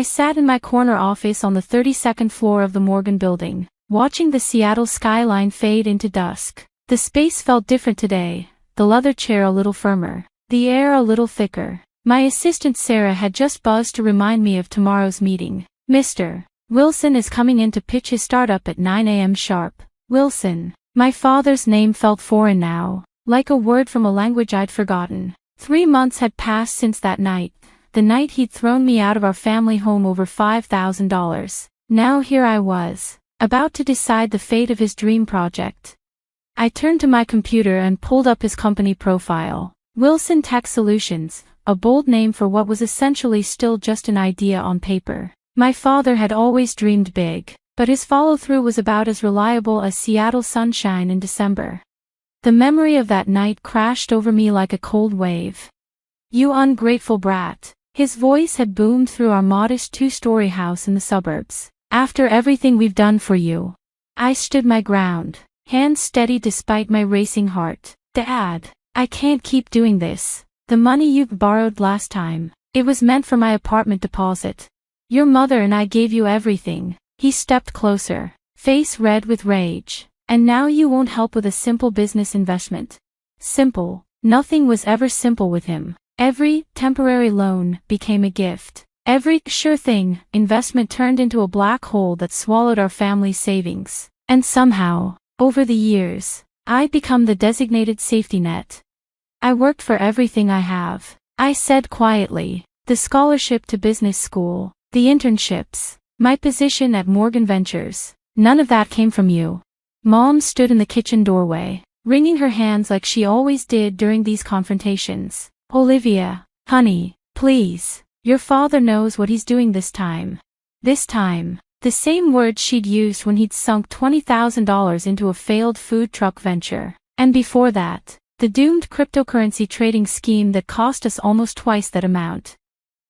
I sat in my corner office on the 32nd floor of the Morgan building, watching the Seattle skyline fade into dusk. The space felt different today, the leather chair a little firmer, the air a little thicker. My assistant Sarah had just buzzed to remind me of tomorrow's meeting. Mr. Wilson is coming in to pitch his startup at 9 a.m. sharp. Wilson. My father's name felt foreign now, like a word from a language I'd forgotten. 3 months had passed since that night, the night he'd thrown me out of our family home over $5,000. Now here I was, about to decide the fate of his dream project. I turned to my computer and pulled up his company profile. Wilson Tech Solutions, a bold name for what was essentially still just an idea on paper. My father had always dreamed big, but his follow-through was about as reliable as Seattle sunshine in December. The memory of that night crashed over me like a cold wave. You ungrateful brat. His voice had boomed through our modest 2-story house in the suburbs. After everything we've done for you. I stood my ground, hands steady despite my racing heart. Dad, I can't keep doing this. The money you borrowed last time, it was meant for my apartment deposit. Your mother and I gave you everything. He stepped closer, face red with rage. And now you won't help with a simple business investment. Simple. Nothing was ever simple with him. Every temporary loan became a gift. Every sure thing investment turned into a black hole that swallowed our family's savings. And somehow, over the years, I'd become the designated safety net. I worked for everything I have, I said quietly. The scholarship to business school, the internships, my position at Morgan Ventures. None of that came from you. Mom stood in the kitchen doorway, wringing her hands like she always did during these confrontations. Olivia, honey, please. Your father knows what he's doing this time. This time. The same words she'd used when he'd sunk $20,000 into a failed food truck venture. And before that, the doomed cryptocurrency trading scheme that cost us almost twice that amount.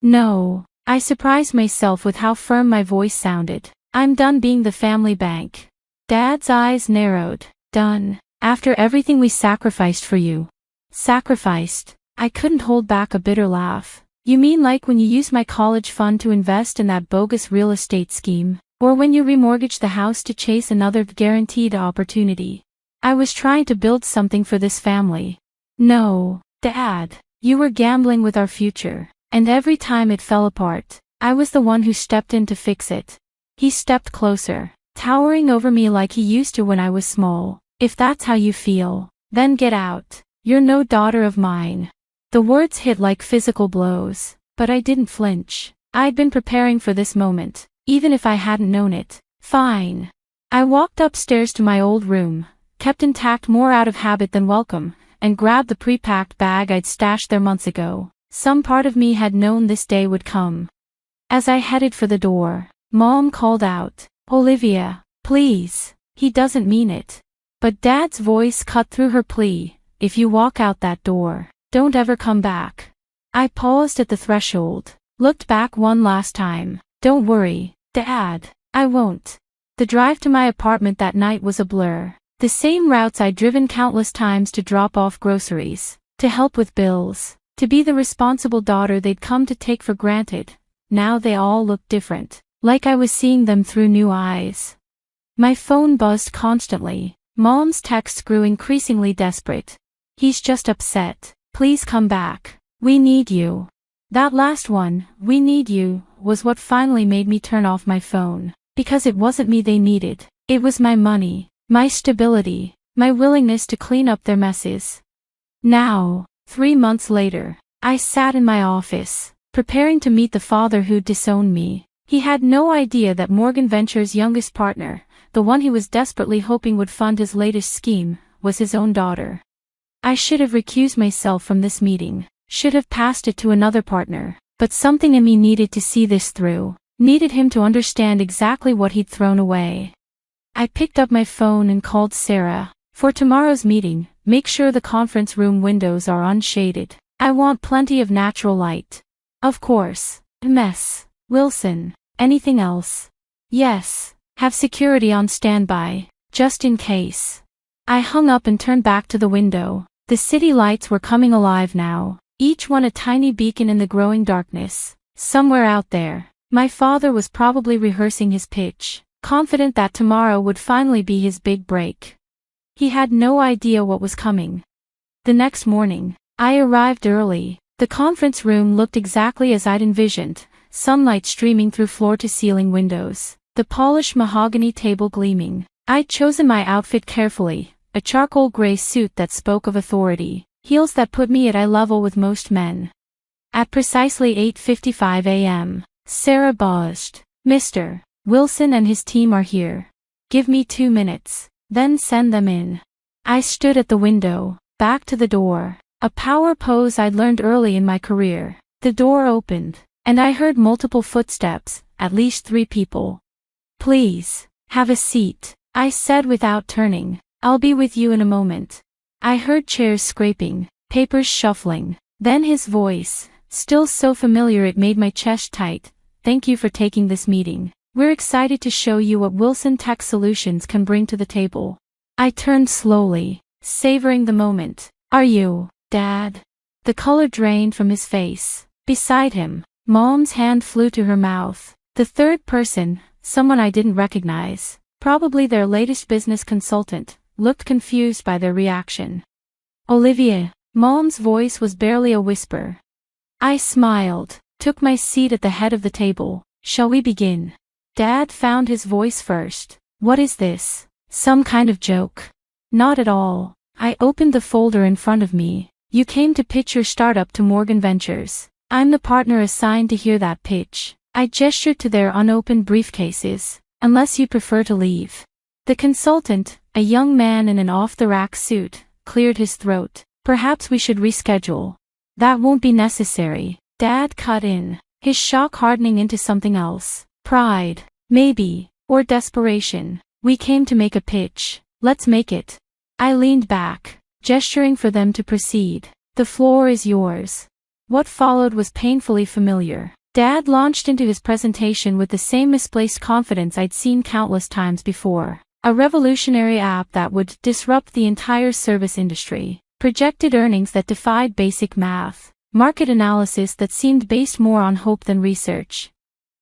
No, I surprised myself with how firm my voice sounded. I'm done being the family bank. Dad's eyes narrowed. Done. After everything we sacrificed for you. Sacrificed. I couldn't hold back a bitter laugh. You mean like when you used my college fund to invest in that bogus real estate scheme? Or when you remortgaged the house to chase another guaranteed opportunity? I was trying to build something for this family. No, Dad. You were gambling with our future. And every time it fell apart, I was the one who stepped in to fix it. He stepped closer, towering over me like he used to when I was small. If that's how you feel, then get out. You're no daughter of mine. The words hit like physical blows, but I didn't flinch. I'd been preparing for this moment, even if I hadn't known it. Fine. I walked upstairs to my old room, kept intact more out of habit than welcome, and grabbed the pre-packed bag I'd stashed there months ago. Some part of me had known this day would come. As I headed for the door, Mom called out, Olivia, please. He doesn't mean it. But Dad's voice cut through her plea. If you walk out that door, don't ever come back. I paused at the threshold, looked back one last time. Don't worry, Dad, I won't. The drive to my apartment that night was a blur. The same routes I'd driven countless times to drop off groceries, to help with bills, to be the responsible daughter they'd come to take for granted. Now they all looked different, like I was seeing them through new eyes. My phone buzzed constantly. Mom's texts grew increasingly desperate. He's just upset. Please come back. We need you. That last one, we need you, was what finally made me turn off my phone. Because it wasn't me they needed. It was my money, my stability, my willingness to clean up their messes. Now, 3 months later, I sat in my office, preparing to meet the father who'd disowned me. He had no idea that Morgan Ventures' youngest partner, the one he was desperately hoping would fund his latest scheme, was his own daughter. I should have recused myself from this meeting, should have passed it to another partner, but something in me needed to see this through, needed him to understand exactly what he'd thrown away. I picked up my phone and called Sarah. For tomorrow's meeting, make sure the conference room windows are unshaded. I want plenty of natural light. Of course. Mess. Wilson. Anything else? Yes. Have security on standby, just in case. I hung up and turned back to the window. The city lights were coming alive now, each one a tiny beacon in the growing darkness. Somewhere out there, My father was probably rehearsing his pitch, confident that tomorrow would finally be his big break. He had no idea what was coming. The next morning, I arrived early. The conference room looked exactly as I'd envisioned, sunlight streaming through floor-to-ceiling windows, the polished mahogany table gleaming. I'd chosen my outfit carefully, a charcoal gray suit that spoke of authority, heels that put me at eye level with most men. At precisely 8:55 a.m., Sarah buzzed. "Mr. Wilson and his team are here. Give me 2 minutes, then send them in." I stood at the window, back to the door, a power pose I'd learned early in my career. The door opened, and I heard multiple footsteps, at least 3 people. "Please, have a seat," I said without turning. "I'll be with you in a moment." I heard chairs scraping, papers shuffling, then his voice, still so familiar it made my chest tight. "Thank you for taking this meeting. We're excited to show you what Wilson Tech Solutions can bring to the table." I turned slowly, savoring the moment. "Are you, Dad?" The color drained from his face. Beside him, Mom's hand flew to her mouth. The third person, someone I didn't recognize, probably their latest business consultant, looked confused by their reaction. "Olivia," Mom's voice was barely a whisper. I smiled, took my seat at the head of the table. "Shall we begin?" Dad found his voice first. "What is this? Some kind of joke?" "Not at all." I opened the folder in front of me. "You came to pitch your startup to Morgan Ventures. I'm the partner assigned to hear that pitch." I gestured to their unopened briefcases. "Unless you prefer to leave." The consultant, a young man in an off-the-rack suit, cleared his throat. "Perhaps we should reschedule." "That won't be necessary," Dad cut in, his shock hardening into something else. "Pride, maybe, or desperation. We came to make a pitch. Let's make it." I leaned back, gesturing for them to proceed. "The floor is yours." What followed was painfully familiar. Dad launched into his presentation with the same misplaced confidence I'd seen countless times before. A revolutionary app that would disrupt the entire service industry. Projected earnings that defied basic math. Market analysis that seemed based more on hope than research.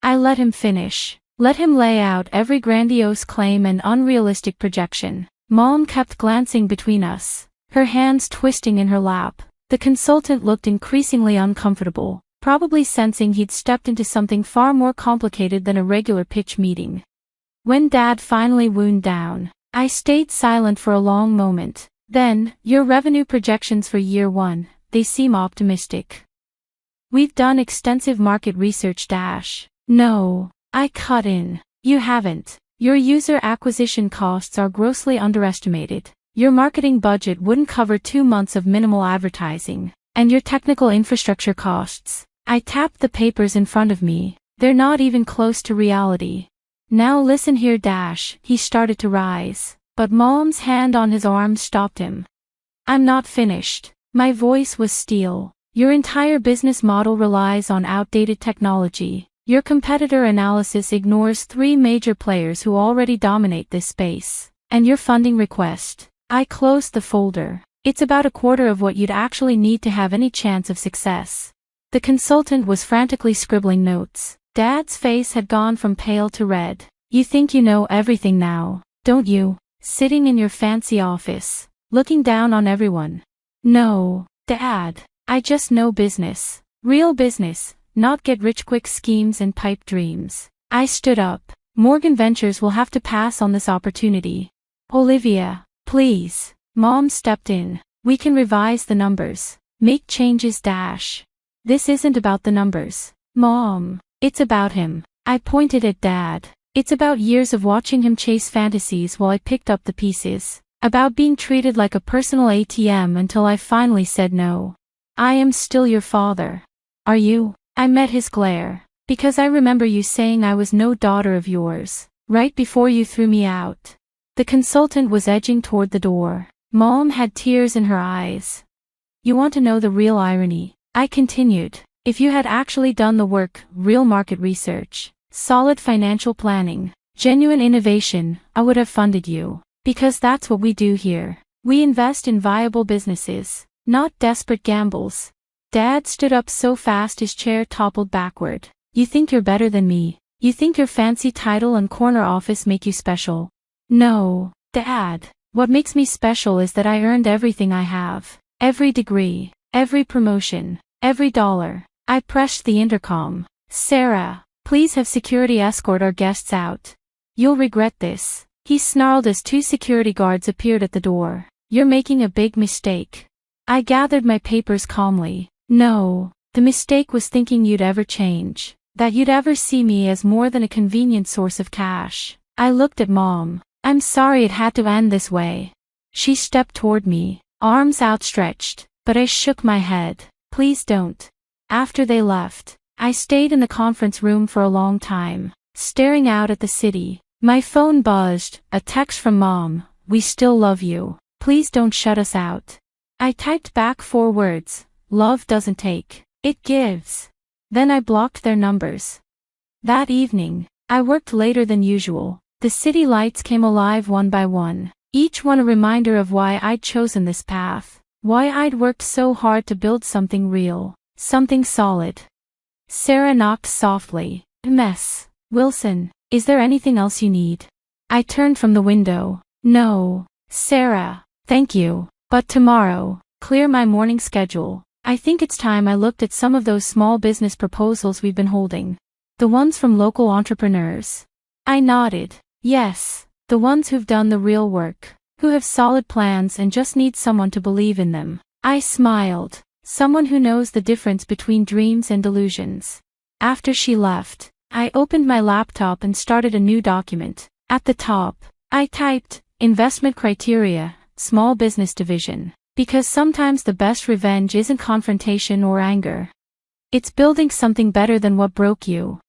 I let him finish. Let him lay out every grandiose claim and unrealistic projection. Mom kept glancing between us, her hands twisting in her lap. The consultant looked increasingly uncomfortable, probably sensing he'd stepped into something far more complicated than a regular pitch meeting. When Dad finally wound down, I stayed silent for a long moment. "Then, your revenue projections for year 1, they seem optimistic." "We've done extensive market research. No, I cut in. "You haven't. Your user acquisition costs are grossly underestimated. Your marketing budget wouldn't cover 2 months of minimal advertising. And your technical infrastructure costs." I tapped the papers in front of me. "They're not even close to reality." "Now listen here, He started to rise, but Mom's hand on his arm stopped him. "I'm not finished." My voice was steel. "Your entire business model relies on outdated technology. Your competitor analysis ignores 3 major players who already dominate this space. And your funding request." I closed the folder. "It's about a quarter of what you'd actually need to have any chance of success." The consultant was frantically scribbling notes. Dad's face had gone from pale to red. "You think you know everything now, don't you? Sitting in your fancy office, looking down on everyone." "No, Dad. I just know business. Real business, not get-rich-quick schemes and pipe dreams." I stood up. "Morgan Ventures will have to pass on this opportunity." "Olivia, please." Mom stepped in. "We can revise the numbers. Make changes. This isn't about the numbers, Mom. It's about him." I pointed at Dad. "It's about years of watching him chase fantasies while I picked up the pieces. About being treated like a personal ATM until I finally said no. I am still your father." "Are you?" I met his glare. "Because I remember you saying I was no daughter of yours, right before you threw me out." The consultant was edging toward the door. Mom had tears in her eyes. "You want to know the real irony?" I continued. "If you had actually done the work, real market research, solid financial planning, genuine innovation, I would have funded you. Because that's what we do here. We invest in viable businesses, not desperate gambles." Dad stood up so fast his chair toppled backward. You think you're better than me. You think your fancy title and corner office make you special. No, Dad. What makes me special is that I earned everything I have. Every degree, every promotion, every dollar. I pressed the intercom. Sarah, please have security escort our guests out. You'll regret this. He snarled as 2 security guards appeared at the door. You're making a big mistake. I gathered my papers calmly. No, the mistake was thinking you'd ever change. That you'd ever see me as more than a convenient source of cash. I looked at Mom. I'm sorry it had to end this way. She stepped toward me, arms outstretched, but I shook my head. Please don't. After they left, I stayed in the conference room for a long time, staring out at the city. My phone buzzed, a text from Mom. We still love you. Please don't shut us out. I typed back 4 words. Love doesn't take, it gives. Then I blocked their numbers. That evening, I worked later than usual. The city lights came alive one by one, each one a reminder of why I'd chosen this path, why I'd worked so hard to build something real, something solid. Sarah knocked softly. Miss Wilson, is there anything else you need? I turned from the window. No, Sarah, thank you, but tomorrow, clear my morning schedule. I think it's time I looked at some of those small business proposals we've been holding. The ones from local entrepreneurs. I nodded. Yes, the ones who've done the real work, who have solid plans and just need someone to believe in them. I smiled. Someone who knows the difference between dreams and delusions. After she left, I opened my laptop and started a new document. At the top, I typed, Investment Criteria, Small Business Division. Because sometimes the best revenge isn't confrontation or anger. It's building something better than what broke you.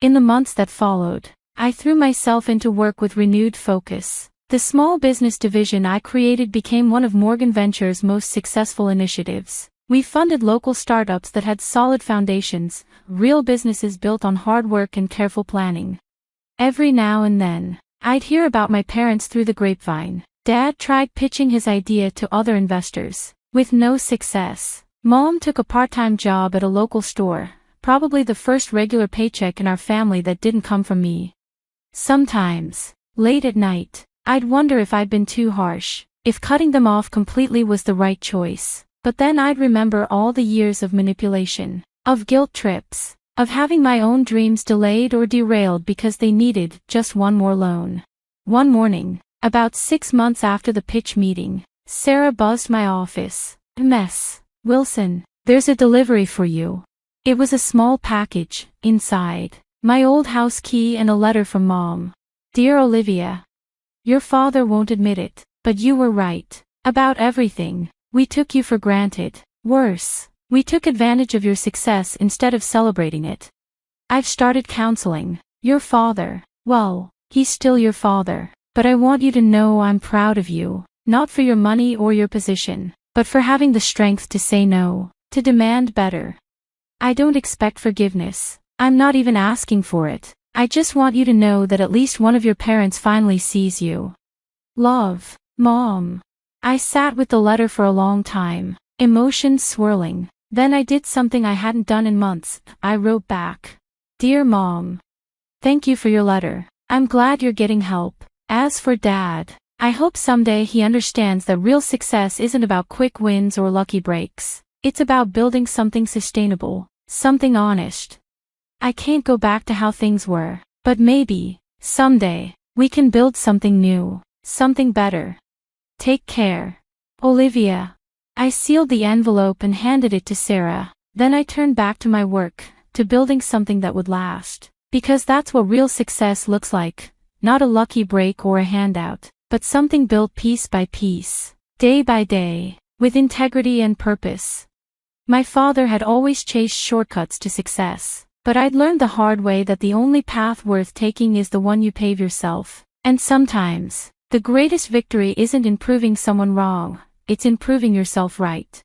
In the months that followed, I threw myself into work with renewed focus. The small business division I created became one of Morgan Ventures' most successful initiatives. We funded local startups that had solid foundations, real businesses built on hard work and careful planning. Every now and then, I'd hear about my parents through the grapevine. Dad tried pitching his idea to other investors, with no success. Mom took a part-time job at a local store, probably the first regular paycheck in our family that didn't come from me. Sometimes, late at night, I'd wonder if I'd been too harsh, if cutting them off completely was the right choice. But then I'd remember all the years of manipulation, of guilt trips, of having my own dreams delayed or derailed because they needed just one more loan. One morning, about 6 months after the pitch meeting, Sarah buzzed my office. Miss Wilson, there's a delivery for you. It was a small package, inside. My old house key and a letter from Mom. Dear Olivia. Your father won't admit it, but you were right. About everything. We took you for granted. Worse, we took advantage of your success instead of celebrating it. I've started counseling. Your father, well, he's still your father. But I want you to know I'm proud of you, not for your money or your position, but for having the strength to say no, to demand better. I don't expect forgiveness. I'm not even asking for it. I just want you to know that at least one of your parents finally sees you. Love, Mom. I sat with the letter for a long time, emotions swirling. Then I did something I hadn't done in months. I wrote back. Dear Mom. Thank you for your letter. I'm glad you're getting help. As for Dad, I hope someday he understands that real success isn't about quick wins or lucky breaks. It's about building something sustainable, something honest. I can't go back to how things were, but maybe, someday, we can build something new, something better. Take care. Olivia. I sealed the envelope and handed it to Sarah. Then I turned back to my work, to building something that would last. Because that's what real success looks like. Not a lucky break or a handout, but something built piece by piece, day by day, with integrity and purpose. My father had always chased shortcuts to success, but I'd learned the hard way that the only path worth taking is the one you pave yourself. And sometimes, the greatest victory isn't in proving someone wrong, it's in proving yourself right.